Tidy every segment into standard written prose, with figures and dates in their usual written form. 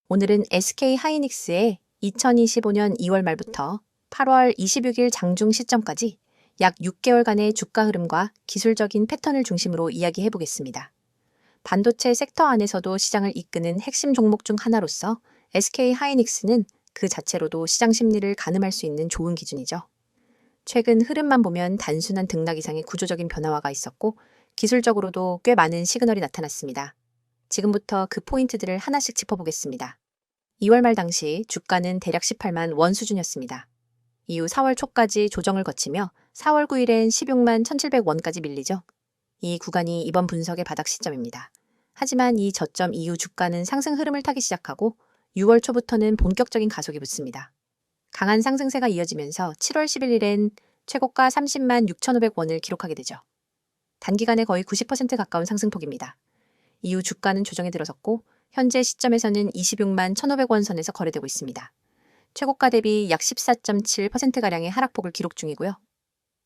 오늘은 SK 하이닉스의 2025년 2월 말부터 8월 26일 장중 시점까지 약 6개월간의 주가 흐름과 기술적인 패턴을 중심으로 이야기해 보겠습니다. 반도체 섹터 안에서도 시장을 이끄는 핵심 종목 중 하나로서 SK 하이닉스는 그 자체로도 시장 심리를 가늠할 수 있는 좋은 기준이죠. 최근 흐름만 보면 단순한 등락 이상의 구조적인 변화가 있었고 기술적으로도 꽤 많은 시그널이 나타났습니다. 지금부터 그 포인트들을 하나씩 짚어보겠습니다. 2월 말 당시 주가는 대략 18만 원 수준이었습니다. 이후 4월 초까지 조정을 거치며 4월 9일엔 16만 1,700원까지 밀리죠. 이 구간이 이번 분석의 바닥 시점입니다. 하지만 이 저점 이후 주가는 상승 흐름을 타기 시작하고 6월 초부터는 본격적인 가속이 붙습니다. 강한 상승세가 이어지면서 7월 11일엔 최고가 30만 6,500원을 기록하게 되죠. 단기간에 거의 90% 가까운 상승폭입니다. 이후 주가는 조정에 들어섰고 현재 시점에서는 26만 1,500원 선에서 거래되고 있습니다. 최고가 대비 약 14.7%가량의 하락폭을 기록 중이고요.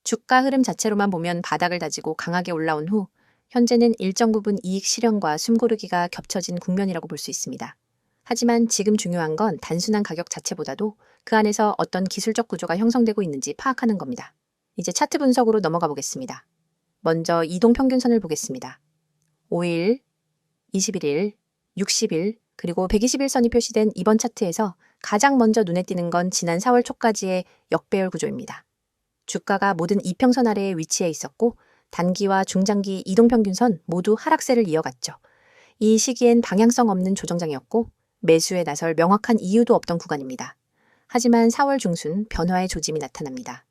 주가 흐름 자체로만 보면 바닥을 다지고 강하게 올라온 후 현재는 일정 부분 이익 실현과 숨고르기가 겹쳐진 국면이라고 볼 수 있습니다. 하지만 지금 중요한 건 단순한 가격 자체보다도 그 안에서 어떤 기술적 구조가 형성되고 있는지 파악하는 겁니다. 이제 차트 분석으로 넘어가 보겠습니다. 먼저 이동평균선을 보겠습니다. 5일, 21일, 60일, 그리고 120일선이 표시된 이번 차트에서 가장 먼저 눈에 띄는 건 지난 4월 초까지의 역배열 구조입니다. 주가가 모든 이평선 아래에 위치해 있었고 단기와 중장기 이동평균선 모두 하락세를 이어갔죠. 이 시기엔 방향성 없는 조정장이었고 매수에 나설 명확한 이유도 없던 구간입니다. 하지만 4월 중순 변화의 조짐이 나타납니다.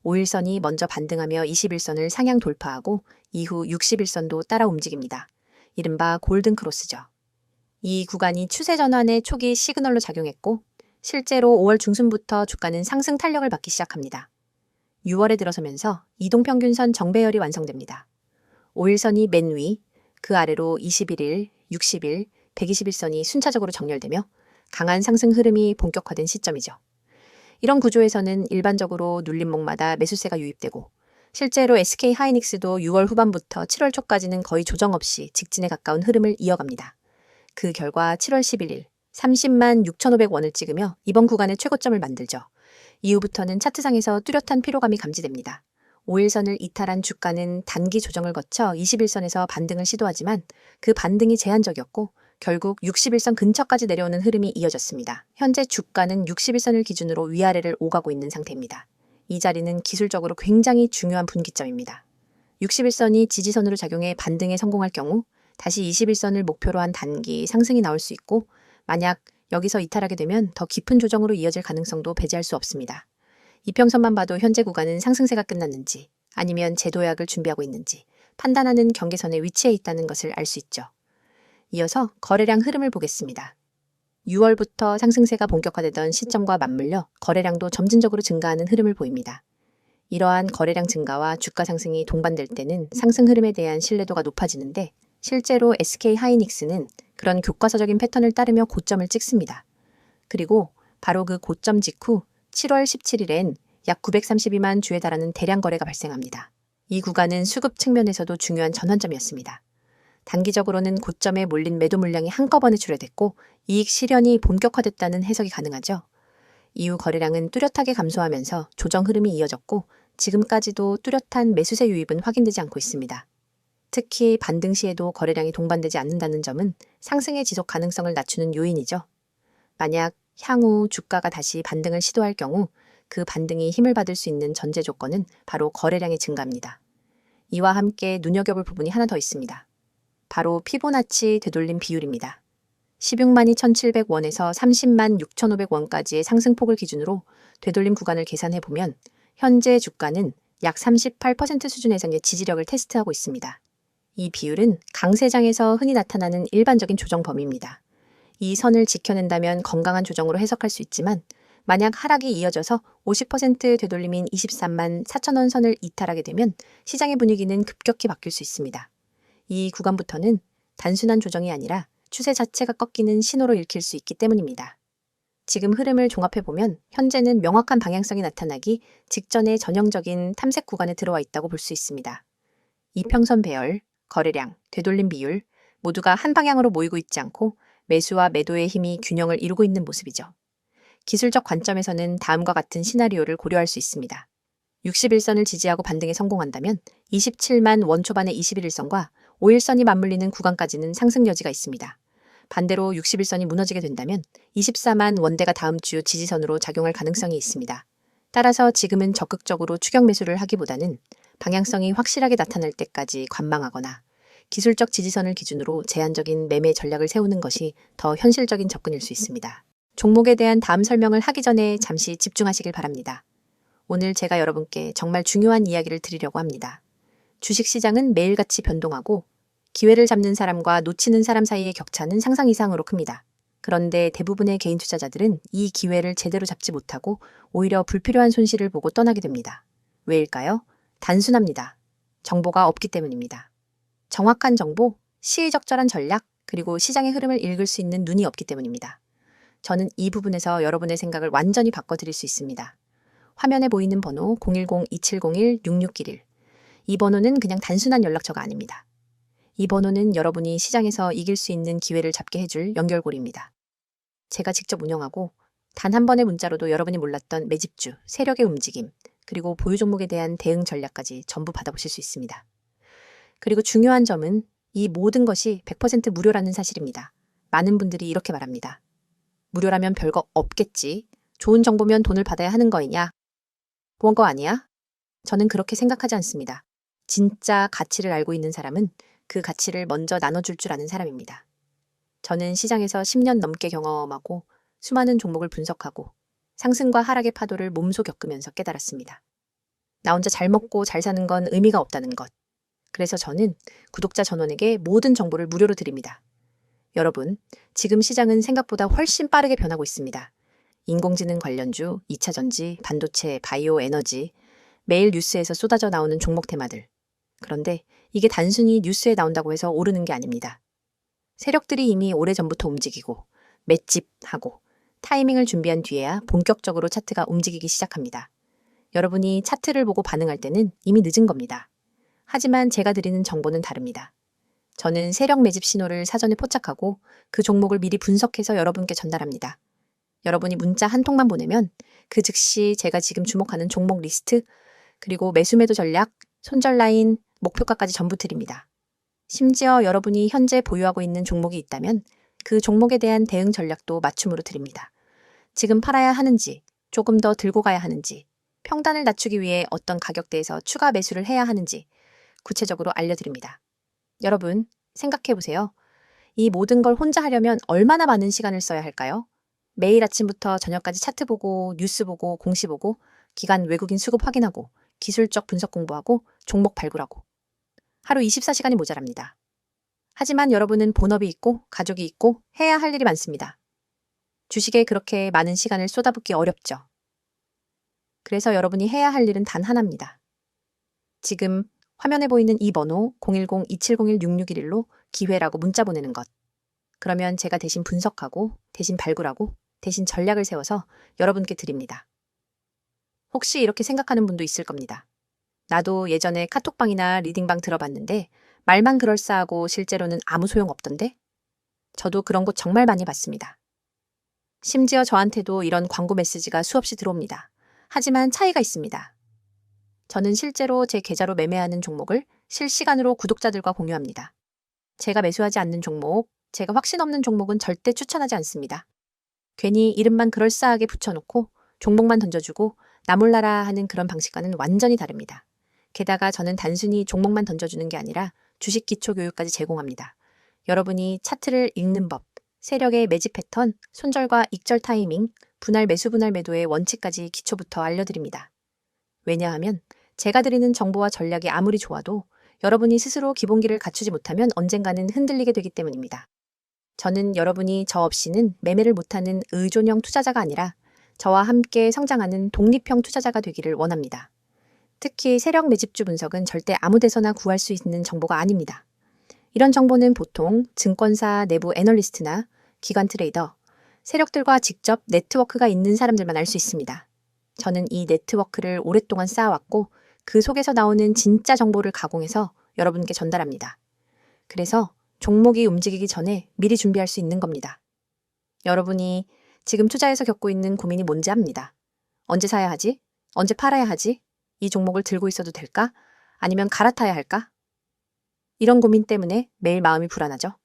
5일선이 먼저 반등하며 21선을 상향 돌파하고 이후 61선도 따라 움직입니다. 이른바 골든크로스죠. 이 구간이 추세 전환의 초기 시그널로 작용했고 실제로 5월 중순부터 주가는 상승 탄력을 받기 시작합니다. 6월에 들어서면서 이동평균선 정배열이 완성됩니다. 5일선이 맨 위, 그 아래로 21일, 60일, 120일선이 순차적으로 정렬되며 강한 상승 흐름이 본격화된 시점이죠. 이런 구조에서는 일반적으로 눌림목마다 매수세가 유입되고 실제로 SK 하이닉스도 6월 후반부터 7월 초까지는 거의 조정 없이 직진에 가까운 흐름을 이어갑니다. 그 결과 7월 11일 30만 6,500원을 찍으며 이번 구간의 최고점을 만들죠. 이후부터는 차트상에서 뚜렷한 피로감이 감지됩니다. 5일선을 이탈한 주가는 단기 조정을 거쳐 21선에서 반등을 시도하지만 그 반등이 제한적이었고 결국 61선 근처까지 내려오는 흐름이 이어졌습니다. 현재 주가는 61선을 기준으로 위아래를 오가고 있는 상태입니다. 이 자리는 기술적으로 굉장히 중요한 분기점입니다. 61선이 지지선으로 작용해 반등에 성공할 경우 다시 21선을 목표로 한 단기 상승이 나올 수 있고 만약 여기서 이탈하게 되면 더 깊은 조정으로 이어질 가능성도 배제할 수 없습니다. 이평선만 봐도 현재 구간은 상승세가 끝났는지 아니면 재도약을 준비하고 있는지 판단하는 경계선에 위치해 있다는 것을 알 수 있죠. 이어서 거래량 흐름을 보겠습니다. 6월부터 상승세가 본격화되던 시점과 맞물려 거래량도 점진적으로 증가하는 흐름을 보입니다. 이러한 거래량 증가와 주가 상승이 동반될 때는 상승 흐름에 대한 신뢰도가 높아지는데 실제로 SK 하이닉스는 그런 교과서적인 패턴을 따르며 고점을 찍습니다. 그리고 바로 그 고점 직후 7월 17일엔 약 932만 주에 달하는 대량 거래가 발생합니다. 이 구간은 수급 측면에서도 중요한 전환점이었습니다. 단기적으로는 고점에 몰린 매도 물량이 한꺼번에 출회됐고 이익 실현이 본격화됐다는 해석이 가능하죠. 이후 거래량은 뚜렷하게 감소하면서 조정 흐름이 이어졌고 지금까지도 뚜렷한 매수세 유입은 확인되지 않고 있습니다. 특히 반등 시에도 거래량이 동반되지 않는다는 점은 상승의 지속 가능성을 낮추는 요인이죠. 만약 향후 주가가 다시 반등을 시도할 경우 그 반등이 힘을 받을 수 있는 전제 조건은 바로 거래량의 증가입니다. 이와 함께 눈여겨볼 부분이 하나 더 있습니다. 바로 피보나치 되돌림 비율입니다. 16만 2,700원에서 30만 6,500원까지의 상승폭을 기준으로 되돌림 구간을 계산해보면 현재 주가는 약 38% 수준에서의 지지력을 테스트하고 있습니다. 이 비율은 강세장에서 흔히 나타나는 일반적인 조정 범위입니다. 이 선을 지켜낸다면 건강한 조정으로 해석할 수 있지만 만약 하락이 이어져서 50% 되돌림인 23만 4천원 선을 이탈하게 되면 시장의 분위기는 급격히 바뀔 수 있습니다. 이 구간부터는 단순한 조정이 아니라 추세 자체가 꺾이는 신호로 읽힐 수 있기 때문입니다. 지금 흐름을 종합해보면 현재는 명확한 방향성이 나타나기 직전의 전형적인 탐색 구간에 들어와 있다고 볼 수 있습니다. 이평선 배열, 거래량, 되돌림 비율 모두가 한 방향으로 모이고 있지 않고 매수와 매도의 힘이 균형을 이루고 있는 모습이죠. 기술적 관점에서는 다음과 같은 시나리오를 고려할 수 있습니다. 61선을 지지하고 반등에 성공한다면 27만 원 초반의 21일선과 5일선이 맞물리는 구간까지는 상승 여지가 있습니다. 반대로 61선이 무너지게 된다면 24만 원대가 다음 주 지지선으로 작용할 가능성이 있습니다. 따라서 지금은 적극적으로 추격 매수를 하기보다는 방향성이 확실하게 나타날 때까지 관망하거나 기술적 지지선을 기준으로 제한적인 매매 전략을 세우는 것이 더 현실적인 접근일 수 있습니다. 종목에 대한 다음 설명을 하기 전에 잠시 집중하시길 바랍니다. 오늘 제가 여러분께 정말 중요한 이야기를 드리려고 합니다. 주식시장은 매일같이 변동하고 기회를 잡는 사람과 놓치는 사람 사이의 격차는 상상 이상으로 큽니다. 그런데 대부분의 개인 투자자들은 이 기회를 제대로 잡지 못하고 오히려 불필요한 손실을 보고 떠나게 됩니다. 왜일까요? 단순합니다. 정보가 없기 때문입니다. 정확한 정보, 시의적절한 전략, 그리고 시장의 흐름을 읽을 수 있는 눈이 없기 때문입니다. 저는 이 부분에서 여러분의 생각을 완전히 바꿔드릴 수 있습니다. 화면에 보이는 번호 010-2701-6611. 이 번호는 그냥 단순한 연락처가 아닙니다. 이 번호는 여러분이 시장에서 이길 수 있는 기회를 잡게 해줄 연결고리입니다. 제가 직접 운영하고 단 한 번의 문자로도 여러분이 몰랐던 매집주, 세력의 움직임, 그리고 보유 종목에 대한 대응 전략까지 전부 받아보실 수 있습니다. 그리고 중요한 점은 이 모든 것이 100% 무료라는 사실입니다. 많은 분들이 이렇게 말합니다. 무료라면 별거 없겠지. 좋은 정보면 돈을 받아야 하는 거이냐? 그런 거 아니야? 저는 그렇게 생각하지 않습니다. 진짜 가치를 알고 있는 사람은 그 가치를 먼저 나눠줄 줄 아는 사람입니다. 저는 시장에서 10년 넘게 경험하고 수많은 종목을 분석하고 상승과 하락의 파도를 몸소 겪으면서 깨달았습니다. 나 혼자 잘 먹고 잘 사는 건 의미가 없다는 것. 그래서 저는 구독자 전원에게 모든 정보를 무료로 드립니다. 여러분, 지금 시장은 생각보다 훨씬 빠르게 변하고 있습니다. 인공지능 관련주, 2차 전지, 반도체, 바이오 에너지, 매일 뉴스에서 쏟아져 나오는 종목 테마들. 그런데 이게 단순히 뉴스에 나온다고 해서 오르는 게 아닙니다. 세력들이 이미 오래전부터 움직이고 맷집하고 타이밍을 준비한 뒤에야 본격적으로 차트가 움직이기 시작합니다. 여러분이 차트를 보고 반응할 때는 이미 늦은 겁니다. 하지만 제가 드리는 정보는 다릅니다. 저는 세력 매집 신호를 사전에 포착하고 그 종목을 미리 분석해서 여러분께 전달합니다. 여러분이 문자 한 통만 보내면 그 즉시 제가 지금 주목하는 종목 리스트, 그리고 매수 매도 전략, 손절 라인, 목표가까지 전부 드립니다. 심지어 여러분이 현재 보유하고 있는 종목이 있다면 그 종목에 대한 대응 전략도 맞춤으로 드립니다. 지금 팔아야 하는지, 조금 더 들고 가야 하는지, 평단을 낮추기 위해 어떤 가격대에서 추가 매수를 해야 하는지 구체적으로 알려드립니다. 여러분, 생각해보세요. 이 모든 걸 혼자 하려면 얼마나 많은 시간을 써야 할까요? 매일 아침부터 저녁까지 차트 보고, 뉴스 보고, 공시 보고, 기관 외국인 수급 확인하고, 기술적 분석 공부하고, 종목 발굴하고. 하루 24시간이 모자랍니다. 하지만 여러분은 본업이 있고, 가족이 있고, 해야 할 일이 많습니다. 주식에 그렇게 많은 시간을 쏟아붓기 어렵죠. 그래서 여러분이 해야 할 일은 단 하나입니다. 지금 화면에 보이는 이 번호 010-2701-6611로 기회라고 문자 보내는 것. 그러면 제가 대신 분석하고, 대신 발굴하고, 대신 전략을 세워서 여러분께 드립니다. 혹시 이렇게 생각하는 분도 있을 겁니다. 나도 예전에 카톡방이나 리딩방 들어봤는데 말만 그럴싸하고 실제로는 아무 소용 없던데? 저도 그런 곳 정말 많이 봤습니다. 심지어 저한테도 이런 광고 메시지가 수없이 들어옵니다. 하지만 차이가 있습니다. 저는 실제로 제 계좌로 매매하는 종목을 실시간으로 구독자들과 공유합니다. 제가 매수하지 않는 종목, 제가 확신 없는 종목은 절대 추천하지 않습니다. 괜히 이름만 그럴싸하게 붙여놓고 종목만 던져주고 나 몰라라 하는 그런 방식과는 완전히 다릅니다. 게다가 저는 단순히 종목만 던져주는 게 아니라 주식 기초 교육까지 제공합니다. 여러분이 차트를 읽는 법, 세력의 매집 패턴, 손절과 익절 타이밍, 분할 매수 분할 매도의 원칙까지 기초부터 알려드립니다. 왜냐하면 제가 드리는 정보와 전략이 아무리 좋아도 여러분이 스스로 기본기를 갖추지 못하면 언젠가는 흔들리게 되기 때문입니다. 저는 여러분이 저 없이는 매매를 못하는 의존형 투자자가 아니라 저와 함께 성장하는 독립형 투자자가 되기를 원합니다. 특히 세력 매집주 분석은 절대 아무 데서나 구할 수 있는 정보가 아닙니다. 이런 정보는 보통 증권사 내부 애널리스트나 기관 트레이더, 세력들과 직접 네트워크가 있는 사람들만 알 수 있습니다. 저는 이 네트워크를 오랫동안 쌓아왔고 그 속에서 나오는 진짜 정보를 가공해서 여러분께 전달합니다. 그래서 종목이 움직이기 전에 미리 준비할 수 있는 겁니다. 여러분이 지금 투자해서 겪고 있는 고민이 뭔지 압니다. 언제 사야 하지? 언제 팔아야 하지? 이 종목을 들고 있어도 될까? 아니면 갈아타야 할까? 이런 고민 때문에 매일 마음이 불안하죠.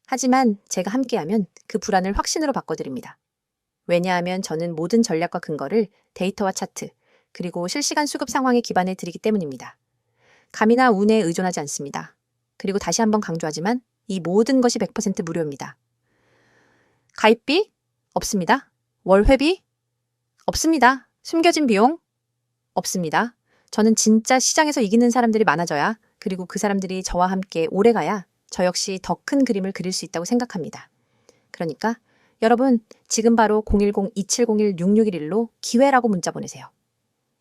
하지만 제가 함께하면 그 불안을 확신으로 바꿔드립니다. 왜냐하면 저는 모든 전략과 근거를 데이터와 차트, 그리고 실시간 수급 상황에 기반해 드리기 때문입니다. 감이나 운에 의존하지 않습니다. 그리고 다시 한번 강조하지만 이 모든 것이 100% 무료입니다. 가입비? 없습니다. 월회비? 없습니다. 숨겨진 비용? 없습니다. 저는 진짜 시장에서 이기는 사람들이 많아져야, 그리고 그 사람들이 저와 함께 오래가야 저 역시 더 큰 그림을 그릴 수 있다고 생각합니다. 그러니까 여러분 지금 바로 010-2701-6611로 기회라고 문자 보내세요.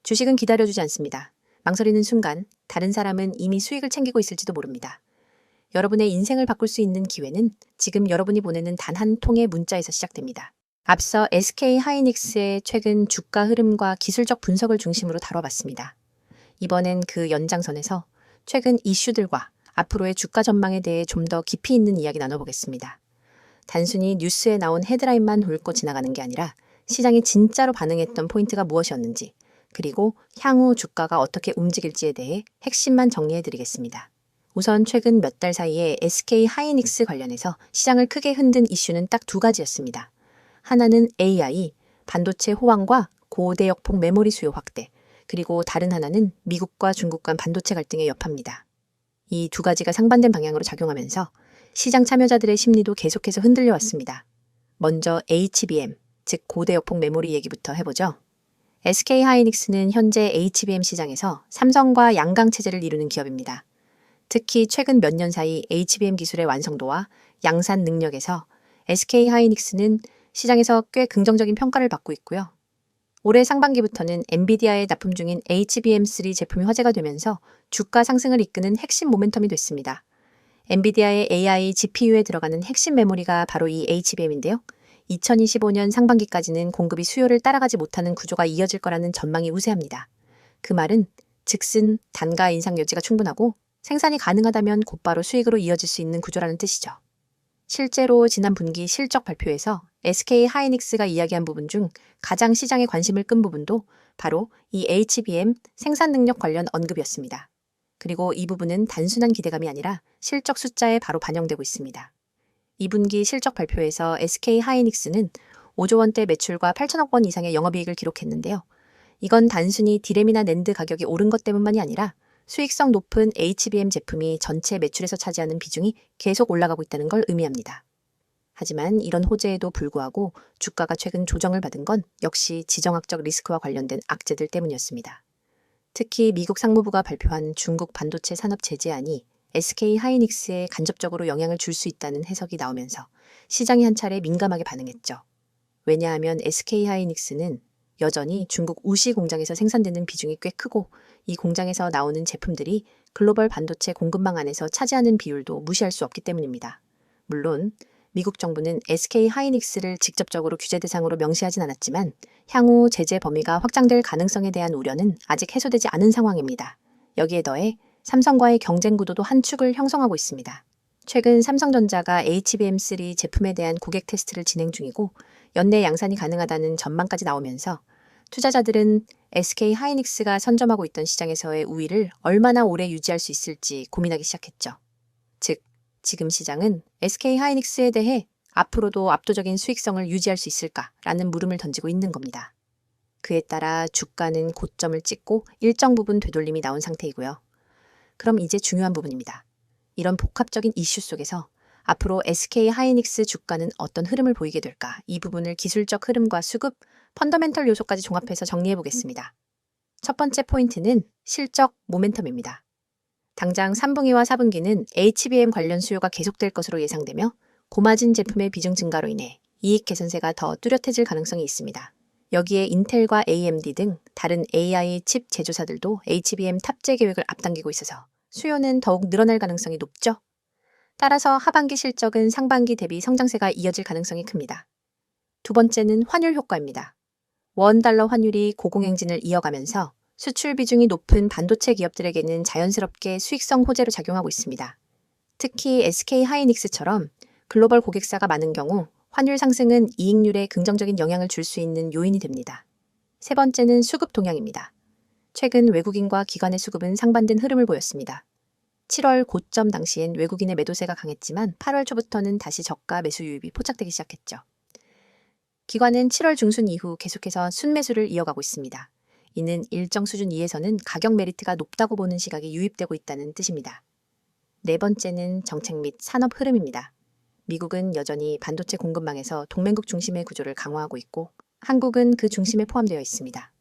주식은 기다려주지 않습니다. 망설이는 순간 다른 사람은 이미 수익을 챙기고 있을지도 모릅니다. 여러분의 인생을 바꿀 수 있는 기회는 지금 여러분이 보내는 단 한 통의 문자에서 시작됩니다. 앞서 SK하이닉스의 최근 주가 흐름과 기술적 분석을 중심으로 다뤄봤습니다. 이번엔 그 연장선에서 최근 이슈들과 앞으로의 주가 전망에 대해 좀 더 깊이 있는 이야기 나눠보겠습니다. 단순히 뉴스에 나온 헤드라인만 훑고 지나가는 게 아니라 시장이 진짜로 반응했던 포인트가 무엇이었는지, 그리고 향후 주가가 어떻게 움직일지에 대해 핵심만 정리해드리겠습니다. 우선 최근 몇 달 사이에 SK하이닉스 관련해서 시장을 크게 흔든 이슈는 딱 두 가지였습니다. 하나는 AI, 반도체 호황과 고대역폭 메모리 수요 확대, 그리고 다른 하나는 미국과 중국 간 반도체 갈등의 여파입니다. 이 두 가지가 상반된 방향으로 작용하면서 시장 참여자들의 심리도 계속해서 흔들려 왔습니다. 먼저 HBM, 즉 고대역폭 메모리 얘기부터 해보죠. SK하이닉스는 현재 HBM 시장에서 삼성과 양강 체제를 이루는 기업입니다. 특히 최근 몇 년 사이 HBM 기술의 완성도와 양산 능력에서 SK하이닉스는 시장에서 꽤 긍정적인 평가를 받고 있고요. 올해 상반기부터는 엔비디아에 납품 중인 HBM3 제품이 화제가 되면서 주가 상승을 이끄는 핵심 모멘텀이 됐습니다. 엔비디아의 AI GPU에 들어가는 핵심 메모리가 바로 이 HBM인데요. 2025년 상반기까지는 공급이 수요를 따라가지 못하는 구조가 이어질 거라는 전망이 우세합니다. 그 말은 즉슨 단가 인상 여지가 충분하고 생산이 가능하다면 곧바로 수익으로 이어질 수 있는 구조라는 뜻이죠. 실제로 지난 분기 실적 발표에서 SK하이닉스가 이야기한 부분 중 가장 시장에 관심을 끈 부분도 바로 이 HBM 생산 능력 관련 언급이었습니다. 그리고 이 부분은 단순한 기대감이 아니라 실적 숫자에 바로 반영되고 있습니다. 2분기 실적 발표에서 SK하이닉스는 5조 원대 매출과 8천억 원 이상의 영업이익을 기록했는데요. 이건 단순히 디램이나 낸드 가격이 오른 것 때문만이 아니라 수익성 높은 HBM 제품이 전체 매출에서 차지하는 비중이 계속 올라가고 있다는 걸 의미합니다. 하지만 이런 호재에도 불구하고 주가가 최근 조정을 받은 건 역시 지정학적 리스크와 관련된 악재들 때문이었습니다. 특히 미국 상무부가 발표한 중국 반도체 산업 제재안이 SK하이닉스에 간접적으로 영향을 줄 수 있다는 해석이 나오면서 시장이 한 차례 민감하게 반응했죠. 왜냐하면 SK하이닉스는 여전히 중국 우시 공장에서 생산되는 비중이 꽤 크고 이 공장에서 나오는 제품들이 글로벌 반도체 공급망 안에서 차지하는 비율도 무시할 수 없기 때문입니다. 물론 미국 정부는 SK하이닉스를 직접적으로 규제 대상으로 명시하진 않았지만 향후 제재 범위가 확장될 가능성에 대한 우려는 아직 해소되지 않은 상황입니다. 여기에 더해 삼성과의 경쟁 구도도 한 축을 형성하고 있습니다. 최근 삼성전자가 HBM3 제품에 대한 고객 테스트를 진행 중이고 연내 양산이 가능하다는 전망까지 나오면서 투자자들은 SK하이닉스가 선점하고 있던 시장에서의 우위를 얼마나 오래 유지할 수 있을지 고민하기 시작했죠. 즉, 지금 시장은 SK하이닉스에 대해 앞으로도 압도적인 수익성을 유지할 수 있을까라는 물음을 던지고 있는 겁니다. 그에 따라 주가는 고점을 찍고 일정 부분 되돌림이 나온 상태이고요. 그럼 이제 중요한 부분입니다. 이런 복합적인 이슈 속에서 앞으로 SK하이닉스 주가는 어떤 흐름을 보이게 될까? 이 부분을 기술적 흐름과 수급, 펀더멘털 요소까지 종합해서 정리해 보겠습니다. 첫 번째 포인트는 실적 모멘텀입니다. 당장 3분기와 4분기는 HBM 관련 수요가 계속될 것으로 예상되며 고마진 제품의 비중 증가로 인해 이익 개선세가 더 뚜렷해질 가능성이 있습니다. 여기에 인텔과 AMD 등 다른 AI 칩 제조사들도 HBM 탑재 계획을 앞당기고 있어서 수요는 더욱 늘어날 가능성이 높죠. 따라서 하반기 실적은 상반기 대비 성장세가 이어질 가능성이 큽니다. 두 번째는 환율 효과입니다. 원달러 환율이 고공행진을 이어가면서 수출 비중이 높은 반도체 기업들에게는 자연스럽게 수익성 호재로 작용하고 있습니다. 특히 SK하이닉스처럼 글로벌 고객사가 많은 경우 환율 상승은 이익률에 긍정적인 영향을 줄 수 있는 요인이 됩니다. 세 번째는 수급 동향입니다. 최근 외국인과 기관의 수급은 상반된 흐름을 보였습니다. 7월 고점 당시엔 외국인의 매도세가 강했지만 8월 초부터는 다시 저가 매수 유입이 포착되기 시작했죠. 기관은 7월 중순 이후 계속해서 순매수를 이어가고 있습니다. 이는 일정 수준 이에서는 가격 메리트가 높다고 보는 시각이 유입되고 있다는 뜻입니다. 네 번째는 정책 및 산업 흐름입니다. 미국은 여전히 반도체 공급망에서 동맹국 중심의 구조를 강화하고 있고 한국은 그 중심에 포함되어 있습니다.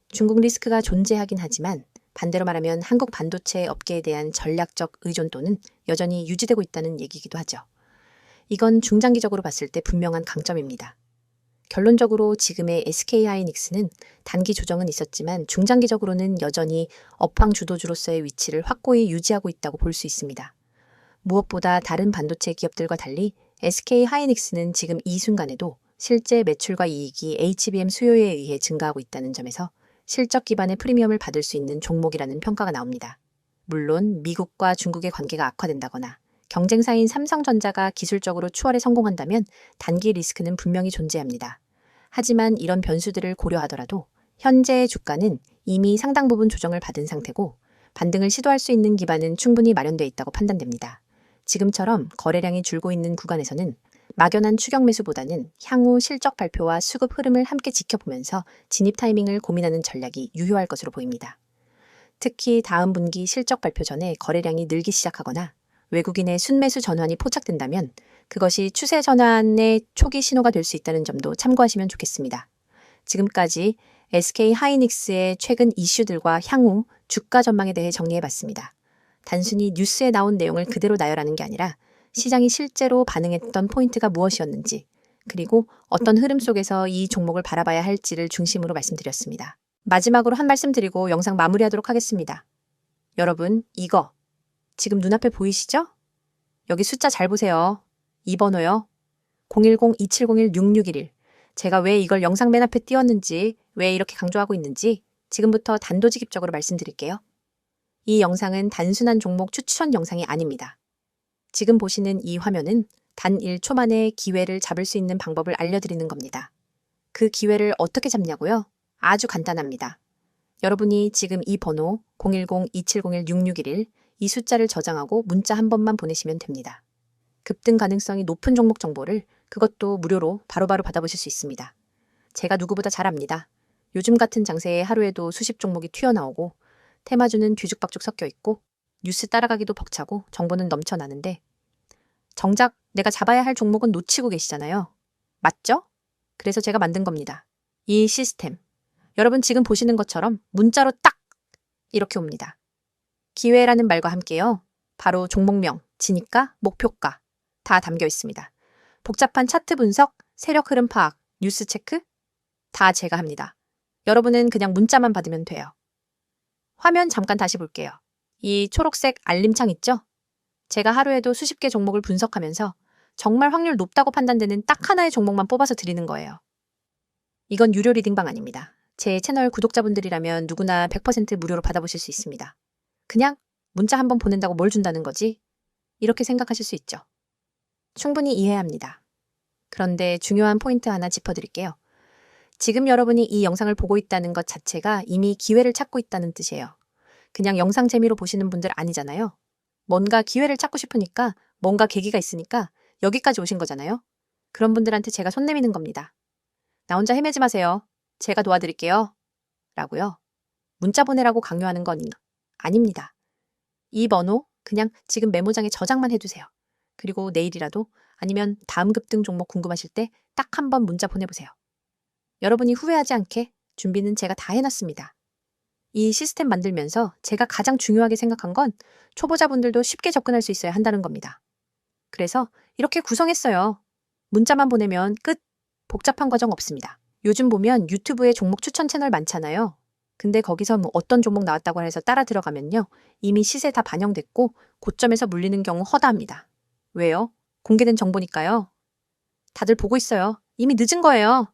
중국 리스크가 존재하긴 하지만 반대로 말하면 한국 반도체 업계에 대한 전략적 의존도는 여전히 유지되고 있다는 얘기이기도 하죠. 이건 중장기적으로 봤을 때 분명한 강점입니다. 결론적으로 지금의 SK하이닉스는 단기 조정은 있었지만 중장기적으로는 여전히 업황 주도주로서의 위치를 확고히 유지하고 있다고 볼 수 있습니다. 무엇보다 다른 반도체 기업들과 달리 SK하이닉스는 지금 이 순간에도 실제 매출과 이익이 HBM 수요에 의해 증가하고 있다는 점에서 실적 기반의 프리미엄을 받을 수 있는 종목이라는 평가가 나옵니다. 물론 미국과 중국의 관계가 악화된다거나 경쟁사인 삼성전자가 기술적으로 추월에 성공한다면 단기 리스크는 분명히 존재합니다. 하지만 이런 변수들을 고려하더라도 현재의 주가는 이미 상당 부분 조정을 받은 상태고 반등을 시도할 수 있는 기반은 충분히 마련되어 있다고 판단됩니다. 지금처럼 거래량이 줄고 있는 구간에서는 막연한 추격 매수보다는 향후 실적 발표와 수급 흐름을 함께 지켜보면서 진입 타이밍을 고민하는 전략이 유효할 것으로 보입니다. 특히 다음 분기 실적 발표 전에 거래량이 늘기 시작하거나 외국인의 순매수 전환이 포착된다면 그것이 추세 전환의 초기 신호가 될 수 있다는 점도 참고하시면 좋겠습니다. 지금까지 SK하이닉스의 최근 이슈들과 향후 주가 전망에 대해 정리해봤습니다. 단순히 뉴스에 나온 내용을 그대로 나열하는 게 아니라 시장이 실제로 반응했던 포인트가 무엇이었는지, 그리고 어떤 흐름 속에서 이 종목을 바라봐야 할지를 중심으로 말씀드렸습니다. 마지막으로 한 말씀 드리고 영상 마무리하도록 하겠습니다. 여러분, 이거 지금 눈앞에 보이시죠? 여기 숫자 잘 보세요. 이 번호요. 010-2701-6611. 제가 왜 이걸 영상 맨 앞에 띄웠는지, 왜 이렇게 강조하고 있는지 지금부터 단도직입적으로 말씀드릴게요. 이 영상은 단순한 종목 추천 영상이 아닙니다. 지금 보시는 이 화면은 단 1초 만에 기회를 잡을 수 있는 방법을 알려드리는 겁니다. 그 기회를 어떻게 잡냐고요? 아주 간단합니다. 여러분이 지금 이 번호 010-2701-6611 이 숫자를 저장하고 문자 한 번만 보내시면 됩니다. 급등 가능성이 높은 종목 정보를 그것도 무료로 바로바로 받아보실 수 있습니다. 제가 누구보다 잘 압니다. 요즘 같은 장세에 하루에도 수십 종목이 튀어나오고 테마주는 뒤죽박죽 섞여 있고 뉴스 따라가기도 벅차고 정보는 넘쳐나는데 정작 내가 잡아야 할 종목은 놓치고 계시잖아요. 맞죠? 그래서 제가 만든 겁니다. 이 시스템. 여러분 지금 보시는 것처럼 문자로 딱 이렇게 옵니다. 기회라는 말과 함께요. 바로 종목명, 진입가, 목표가 다 담겨 있습니다. 복잡한 차트 분석, 세력 흐름 파악, 뉴스 체크 다 제가 합니다. 여러분은 그냥 문자만 받으면 돼요. 화면 잠깐 다시 볼게요. 이 초록색 알림창 있죠? 제가 하루에도 수십 개 종목을 분석하면서 정말 확률 높다고 판단되는 딱 하나의 종목만 뽑아서 드리는 거예요. 이건 유료 리딩방 아닙니다. 제 채널 구독자분들이라면 누구나 100% 무료로 받아보실 수 있습니다. 그냥 문자 한번 보낸다고 뭘 준다는 거지? 이렇게 생각하실 수 있죠. 충분히 이해합니다. 그런데 중요한 포인트 하나 짚어드릴게요. 지금 여러분이 이 영상을 보고 있다는 것 자체가 이미 기회를 찾고 있다는 뜻이에요. 그냥 영상 재미로 보시는 분들 아니잖아요. 뭔가 기회를 찾고 싶으니까 뭔가 계기가 있으니까 여기까지 오신 거잖아요. 그런 분들한테 제가 손 내미는 겁니다. 나 혼자 헤매지 마세요. 제가 도와드릴게요. 라고요. 문자 보내라고 강요하는 건 아닙니다. 이 번호 그냥 지금 메모장에 저장만 해두세요. 그리고 내일이라도 아니면 다음 급등 종목 궁금하실 때 딱 한 번 문자 보내보세요. 여러분이 후회하지 않게 준비는 제가 다 해놨습니다. 이 시스템 만들면서 제가 가장 중요하게 생각한 건 초보자분들도 쉽게 접근할 수 있어야 한다는 겁니다. 그래서 이렇게 구성했어요. 문자만 보내면 끝. 복잡한 과정 없습니다. 요즘 보면 유튜브에 종목 추천 채널 많잖아요. 근데 거기서 뭐 어떤 종목 나왔다고 해서 따라 들어가면요. 이미 시세 다 반영됐고 고점에서 물리는 경우 허다합니다. 왜요? 공개된 정보니까요. 다들 보고 있어요. 이미 늦은 거예요.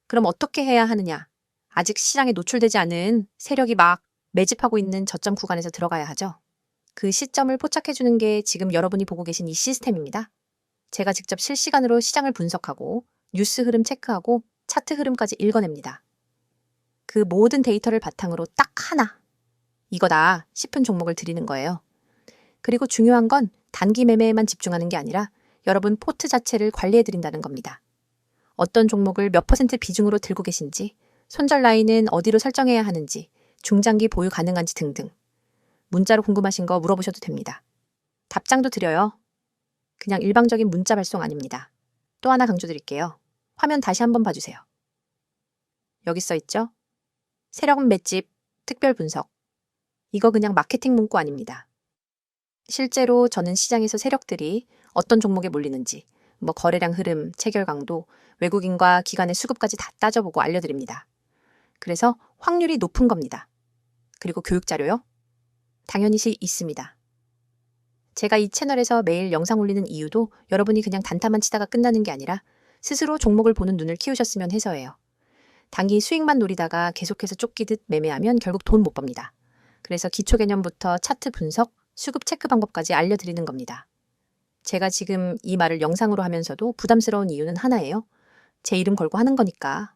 그럼 어떻게 해야 하느냐? 아직 시장에 노출되지 않은 세력이 막 매집하고 있는 저점 구간에서 들어가야 하죠. 그 시점을 포착해주는 게 지금 여러분이 보고 계신 이 시스템입니다. 제가 직접 실시간으로 시장을 분석하고 뉴스 흐름 체크하고 차트 흐름까지 읽어냅니다. 그 모든 데이터를 바탕으로 딱 하나, 이거다 싶은 종목을 드리는 거예요. 그리고 중요한 건 단기 매매에만 집중하는 게 아니라 여러분 포트 자체를 관리해드린다는 겁니다. 어떤 종목을 몇 % 비중으로 들고 계신지, 손절 라인은 어디로 설정해야 하는지, 중장기 보유 가능한지 등등. 문자로 궁금하신 거 물어보셔도 됩니다. 답장도 드려요. 그냥 일방적인 문자 발송 아닙니다. 또 하나 강조드릴게요. 화면 다시 한번 봐주세요. 여기 써 있죠? 세력 맷집, 특별 분석. 이거 그냥 마케팅 문구 아닙니다. 실제로 저는 시장에서 세력들이 어떤 종목에 몰리는지, 거래량 흐름, 체결 강도, 외국인과 기관의 수급까지 다 따져보고 알려드립니다. 그래서 확률이 높은 겁니다. 그리고 교육자료요? 당연히 있습니다. 제가 이 채널에서 매일 영상 올리는 이유도 여러분이 그냥 단타만 치다가 끝나는 게 아니라 스스로 종목을 보는 눈을 키우셨으면 해서예요. 단기 수익만 노리다가 계속해서 쫓기듯 매매하면 결국 돈 못 법니다. 그래서 기초 개념부터 차트 분석, 수급 체크 방법까지 알려드리는 겁니다. 제가 지금 이 말을 영상으로 하면서도 부담스러운 이유는 하나예요. 제 이름 걸고 하는 거니까.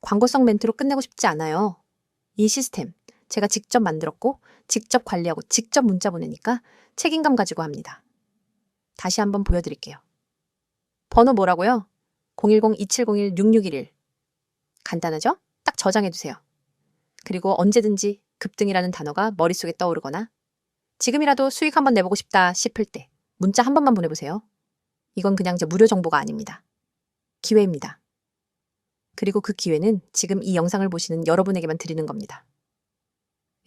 광고성 멘트로 끝내고 싶지 않아요. 이 시스템 제가 직접 만들었고 직접 관리하고 직접 문자 보내니까 책임감 가지고 합니다. 다시 한번 보여드릴게요. 번호 뭐라고요? 010-2701-6611. 간단하죠? 딱 저장해두세요. 그리고 언제든지 급등이라는 단어가 머릿속에 떠오르거나 지금이라도 수익 한번 내보고 싶다 싶을 때 문자 한 번만 보내보세요. 이건 그냥 무료 정보가 아닙니다. 기회입니다. 그리고 그 기회는 지금 이 영상을 보시는 여러분에게만 드리는 겁니다.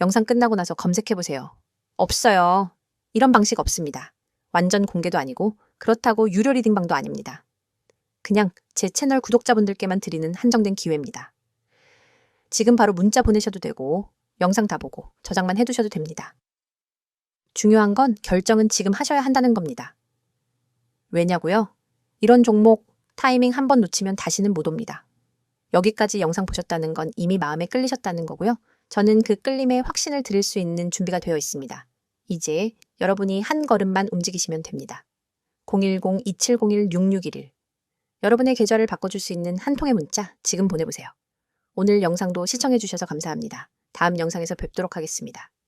영상 끝나고 나서 검색해보세요. 없어요. 이런 방식 없습니다. 완전 공개도 아니고 그렇다고 유료 리딩방도 아닙니다. 그냥 제 채널 구독자분들께만 드리는 한정된 기회입니다. 지금 바로 문자 보내셔도 되고 영상 다 보고 저장만 해두셔도 됩니다. 중요한 건 결정은 지금 하셔야 한다는 겁니다. 왜냐고요? 이런 종목 타이밍 한 번 놓치면 다시는 못 옵니다. 여기까지 영상 보셨다는 건 이미 마음에 끌리셨다는 거고요. 저는 그 끌림에 확신을 드릴 수 있는 준비가 되어 있습니다. 이제 여러분이 한 걸음만 움직이시면 됩니다. 010-2701-6611. 여러분의 계좌를 바꿔줄 수 있는 한 통의 문자 지금 보내보세요. 오늘 영상도 시청해주셔서 감사합니다. 다음 영상에서 뵙도록 하겠습니다.